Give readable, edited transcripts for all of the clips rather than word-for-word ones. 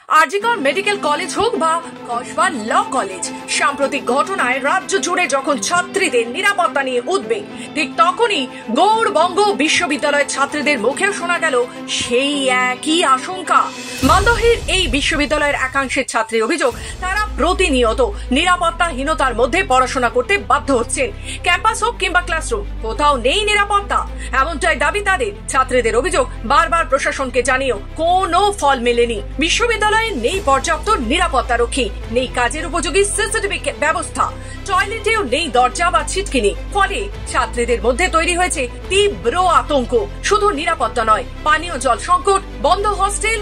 RG Kar medical college হোক বা Kasba law college, সাম্প্রতিক ঘটনায় রাজ্য জুড়ে যখন ছাত্রীদের নিরাপত্তা নিয়ে উদ্বেগ, ঠিক তখনই গৌড়বঙ্গ বিশ্ববিদ্যালয়ের ছাত্রীদের মুখেও শোনা গেল সেই একই আশঙ্কা। মালদহের এই বিশ্ববিদ্যালয়ের একাংশের ছাত্রীর অভিযোগ, তারা প্রতিনিয়ত নিরাপত্তাহীনতার মধ্যে পড়াশোনা করতে বাধ্য হচ্ছেন। ক্যাম্পাস হোক কিংবা ক্লাসরুম, কোথাও নেই নিরাপত্তা, এমনটাই দাবি তাদের। ছাত্রীদের অভিযোগ, বারবার প্রশাসনকে জানিয়েও কোনো ফল মেলেনি। বিশ্ববিদ্যালয়ে নেই পর্যাপ্ত নিরাপত্তারক্ষী, নেই কাজের উপযোগী সিসিটিভি ব্যবস্থা, টয়লেটেও নেই দরজা বা ছিটকিনি। ফলে ছাত্রীদের মধ্যে তৈরি হয়েছে তীব্র আতঙ্ক। শুধু নিরাপত্তা নয়, পানীয় জল সংকট, বন্ধ হস্টেল,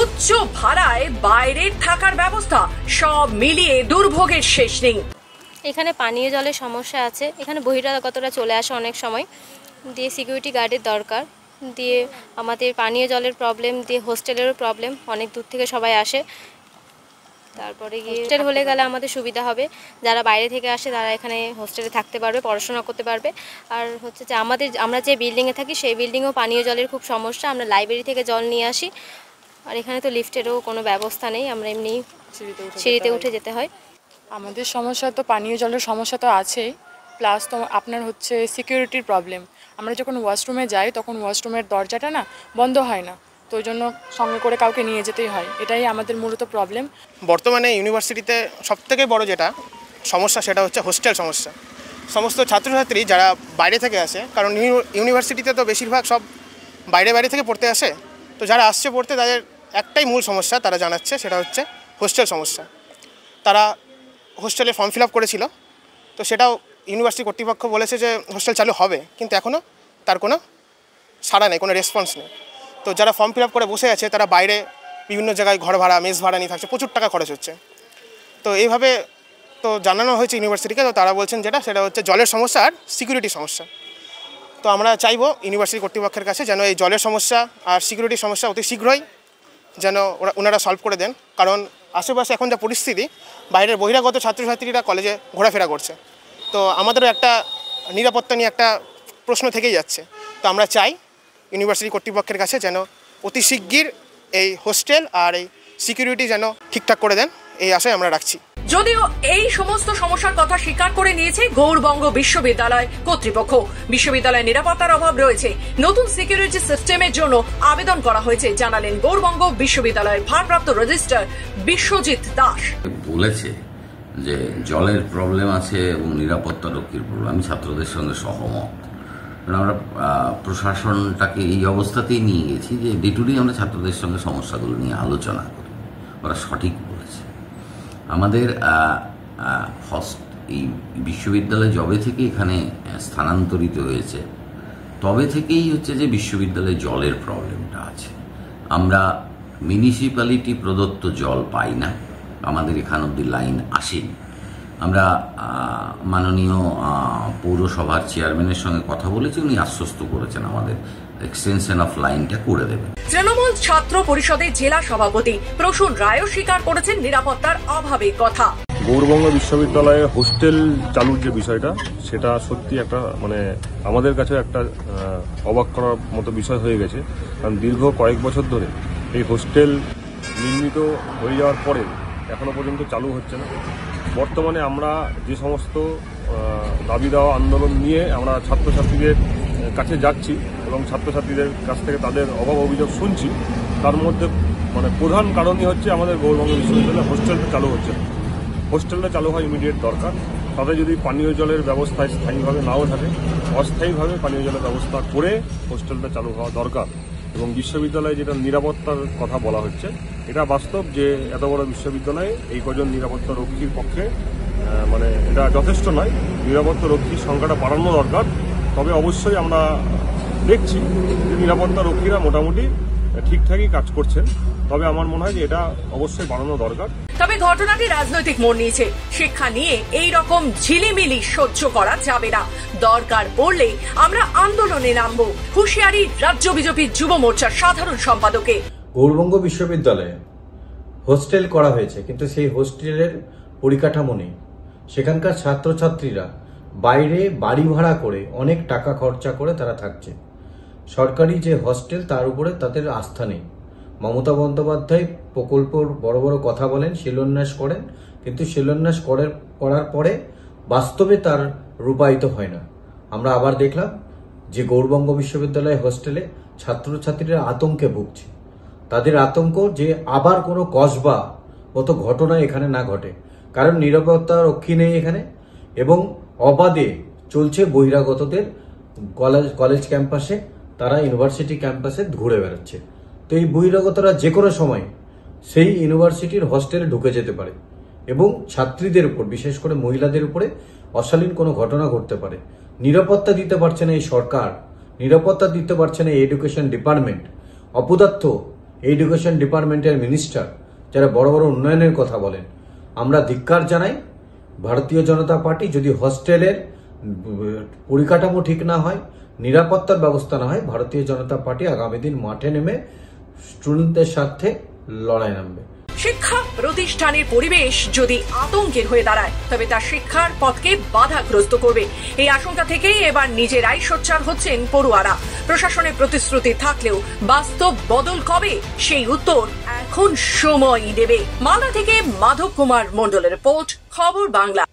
উচ্চ ভাড়ায় বাইরে থাকার ব্যবস্থা, সব মিলিয়ে দুর্ভোগের শেষ নেই। এখানে পানীয় জলের সমস্যা আছে, এখানে বহিরাগতরা চলে আসে অনেক সময়, দিয়ে সিকিউরিটি গার্ডের দরকার, দিয়ে আমাদের পানীয় জলের প্রবলেম, দিয়ে হোস্টেলেরও প্রবলেম, অনেক দূর থেকে সবাই আসে। তারপরে গিয়ে হোস্টেল হলে গেলে আমাদের সুবিধা হবে, যারা বাইরে থেকে আসে তারা এখানে হোস্টেলে থাকতে পারবে, পড়াশোনা করতে পারবে। আর হচ্ছে যে আমরা যে বিল্ডিংয়ে থাকি সেই বিল্ডিংয়েও পানীয় জলের খুব সমস্যা, আমরা লাইব্রেরি থেকে জল নিয়ে আসি। আর এখানে তো লিফটেরও কোনো ব্যবস্থা নেই, আমরা এমনি সিঁড়িতে উঠে যেতে হয়। আমাদের সমস্যা তো পানীয় জলের সমস্যা তো আছেই, প্লাস তো আপনার হচ্ছে সিকিউরিটির প্রবলেম। আমরা যখন ওয়াশরুমে যাই তখন ওয়াশরুমের দরজাটা না বন্ধ হয় না, তো ওই জন্য সঙ্গে করে কাউকে নিয়ে যেতেই হয়, এটাই আমাদের মূলত প্রবলেম। বর্তমানে ইউনিভার্সিটিতে সবথেকে বড় যেটা সমস্যা সেটা হচ্ছে হোস্টেল সমস্যা। সমস্ত ছাত্রছাত্রী যারা বাইরে থেকে আসে, কারণ ইউনিভার্সিটিতে তো বেশিরভাগ সব বাইরে থেকে পড়তে আসে, তো যারা আসছে পড়তে তাদের একটাই মূল সমস্যা তারা জানাচ্ছে, সেটা হচ্ছে হোস্টেল সমস্যা। তারা হোস্টেলে ফর্ম ফিল আপ করেছিল, তো সেটাও ইউনিভার্সিটি কর্তৃপক্ষ বলেছে যে হোস্টেল চালু হবে, কিন্তু এখনও তার কোনো সাড়া নেই, কোনো রেসপন্স নেই। তো যারা ফর্ম ফিল আপ করে বসে আছে তারা বাইরে বিভিন্ন জায়গায় ঘর ভাড়া, মেস ভাড়া নিয়ে থাকছে, প্রচুর টাকা খরচ হচ্ছে। তো এইভাবে তো জানানো হয়েছে ইউনিভার্সিটিকে, তো তারা বলছেন সেটা হচ্ছে জলের সমস্যা আর সিকিউরিটি সমস্যা। তো আমরা চাইবো ইউনিভার্সিটি কর্তৃপক্ষের কাছে যেন এই জলের সমস্যা আর সিকিউরিটির সমস্যা অতি শীঘ্রই যেন ওনারা সলভ করে দেন, কারণ আশেপাশে এখন যা পরিস্থিতি, বাইরের বহিরাগত ছাত্রছাত্রীরা কলেজে ঘোরাফেরা করছে, তো আমাদেরও একটা নিরাপত্তা নিয়ে একটা প্রশ্ন থেকেই যাচ্ছে। তো আমরা চাই ইউনিভার্সিটি কর্তৃপক্ষের কাছে যেন অতি শিগগির এই হোস্টেল আর এই সিকিউরিটি যেন ঠিকঠাক করে দেন, এই আশায় আমরা রাখছি। যদিও এই সমস্ত সমস্যার কথা স্বীকার করে নিয়েছে গৌড়বঙ্গ বিশ্ববিদ্যালয় কর্তৃপক্ষ। বিশ্ববিদ্যালয়ের নিরাপত্তার অভাব রয়েছে, নতুন সিকিউরিটি সিস্টেমের জন্য আবেদন করা হয়েছে, জানালেন গৌড়বঙ্গ বিশ্ববিদ্যালয়ের ভারপ্রাপ্ত রেজিস্ট্রার বিশ্বজিৎ দাস। বলেছে যে জলের প্রবলেম আছে এবং নিরাপত্তা রক্ষীর প্রবলেম। আমি ছাত্রদের সঙ্গে সহমত, কারণ আমরা প্রশাসনটাকে এই অবস্থাতেই নিয়ে গেছি যে ডে টু ডে আমরা ছাত্রদের সঙ্গে সমস্যাগুলো নিয়ে আলোচনা করি। ওরা সঠিক বলেছে। আমাদের এই বিশ্ববিদ্যালয় যবে থেকে এখানে স্থানান্তরিত হয়েছে তবে থেকেই হচ্ছে যে বিশ্ববিদ্যালয়ে জলের প্রবলেমটা আছে। আমরা মিউনিসিপ্যালিটি প্রদত্ত জল পাই না, আমাদের এখান অব্দি লাইন আসেনি। আমরা মাননীয় পৌরসভার চেয়ারম্যানের সঙ্গে কথা বলেছি, উনি আশ্বস্ত করেছেন আমাদের এক্সটেনশন অফ লাইনটা করে দেবেন। তৃণমূল ছাত্র পরিষদের জেলা সভাপতি প্রসূন রায়ও স্বীকার করেছেন নিরাপত্তার অভাবের কথা। গৌড়বঙ্গ বিশ্ববিদ্যালয়ে হোস্টেল চালুর যে বিষয়টা, সেটা সত্যি একটা আমাদের কাছে একটা অবাক করার মতো বিষয় হয়ে গেছে। কারণ দীর্ঘ কয়েক বছর ধরে এই হোস্টেল নির্মিত হয়ে যাওয়ার পরে এখনো পর্যন্ত চালু হচ্ছে না। বর্তমানে আমরা যে সমস্ত দাবি দেওয়া আন্দোলন নিয়ে আমরা ছাত্রছাত্রীদের কাছে যাচ্ছি এবং ছাত্রছাত্রীদের কাছ থেকে তাদের অভাব অভিযোগ শুনছি, তার মধ্যে প্রধান কারণই হচ্ছে আমাদের গৌড়বঙ্গ বিশ্ববিদ্যালয়ে হোস্টেলটা চালু হচ্ছে না। হোস্টেলটা চালু হয় ইমিডিয়েট দরকার। তাতে যদি পানীয় জলের ব্যবস্থা স্থায়ীভাবে নাও থাকে, অস্থায়ীভাবে পানীয় জলের ব্যবস্থা করে হোস্টেলটা চালু হওয়া দরকার। এবং বিশ্ববিদ্যালয়ে যেটা নিরাপত্তার কথা বলা হচ্ছে, এটা বাস্তব যে এত বড় বিশ্ববিদ্যালয়ে এই কজন নিরাপত্তা রক্ষীর পক্ষে এটা যথেষ্ট নয়। নিরাপত্তা রক্ষীর সংখ্যাটা বাড়ানো দরকার। তবে অবশ্যই আমরা দেখছি যে নিরাপত্তা রক্ষীরা মোটামুটি ঠিকঠাকই কাজ করছেন, তবে আমার মনে হয় যে এটা অবশ্যই বাড়ানো দরকার। তবে ঘটনাটি রাজনৈতিক মোড় নিয়েছে। শিক্ষা নিয়ে এই রকম ঝিলিমিলি সহ্য করা যাবে না, দরকার পড়লে আমরা আন্দোলনে নামবো, হুঁশিয়ারি রাজ্য বিজেপির যুব মোর্চার সাধারণ সম্পাদকে। গৌড়বঙ্গ বিশ্ববিদ্যালয়ে হোস্টেল করা হয়েছে, কিন্তু সেই হোস্টেলের পরিকাঠামো নেই। সেখানকার ছাত্রছাত্রীরা বাইরে বাড়ি ভাড়া করে অনেক টাকা খরচা করে তারা থাকছে। সরকারি যে হোস্টেল তার উপরে তাদের আস্থা নেই। মমতা বন্দ্যোপাধ্যায় প্রকল্পর বড় বড় কথা বলেন, শিলান্যাস করেন, কিন্তু শিলান্যাস করার পরে বাস্তবে তার রূপায়িত হয় না। আমরা আবার দেখলাম যে গৌড়বঙ্গ বিশ্ববিদ্যালয় হোস্টেলে ছাত্রছাত্রীরা আতঙ্কে ভুগছে। তাদের আতঙ্ক যে আবার কোনো কসবা মতো ঘটনা এখানে না ঘটে, কারণ নিরাপত্তা রক্ষী নেই এখানে এবং অবাধে চলছে বহিরাগতদের কলেজ ক্যাম্পাসে, তারা ইউনিভার্সিটি ক্যাম্পাসে ঘুরে বেড়াচ্ছে। তো এই বহিরাগতরা যে কোনো সময় সেই ইউনিভার্সিটির হোস্টেলে ঢুকে যেতে পারে এবং ছাত্রীদের উপর, বিশেষ করে মহিলাদের উপরে অশালীন কোনো ঘটনা ঘটতে পারে। নিরাপত্তা দিতে পারছে না এই সরকার, নিরাপত্তা দিতে পারছে না এডুকেশন ডিপার্টমেন্ট, অপদার্থ এডুকেশন ডিপার্টমেন্টের মিনিস্টার যারা বড় বড় উন্নয়নের কথা বলেন। আমরা ধিক্কার জানাই ভারতীয় জনতা পার্টি, যদি হোস্টেলের পরিকাঠামো ঠিক না হয়, নিরাপত্তার ব্যবস্থা না হয়, ভারতীয় জনতা পার্টি আগামী দিন মাঠে নেমে স্টুডেন্টদের সাথে লড়াই নামবে। শিক্ষা প্রতিষ্ঠানের পরিবেশ যদি আতঙ্কের হয়ে দাঁড়ায় তবে তা শিক্ষার পথকে বাধাগ্রস্ত করবে। এই আশঙ্কা থেকেই এবার নিজেরাই সোচ্চার হচ্ছেন পড়ুয়ারা। প্রশাসনের প্রতিশ্রুতি থাকলেও বাস্তব বদল কবে, সেই উত্তর এখন সময়ই দেবে। মালদা থেকে মাধব কুমার মণ্ডলের রিপোর্ট, খবর বাংলা।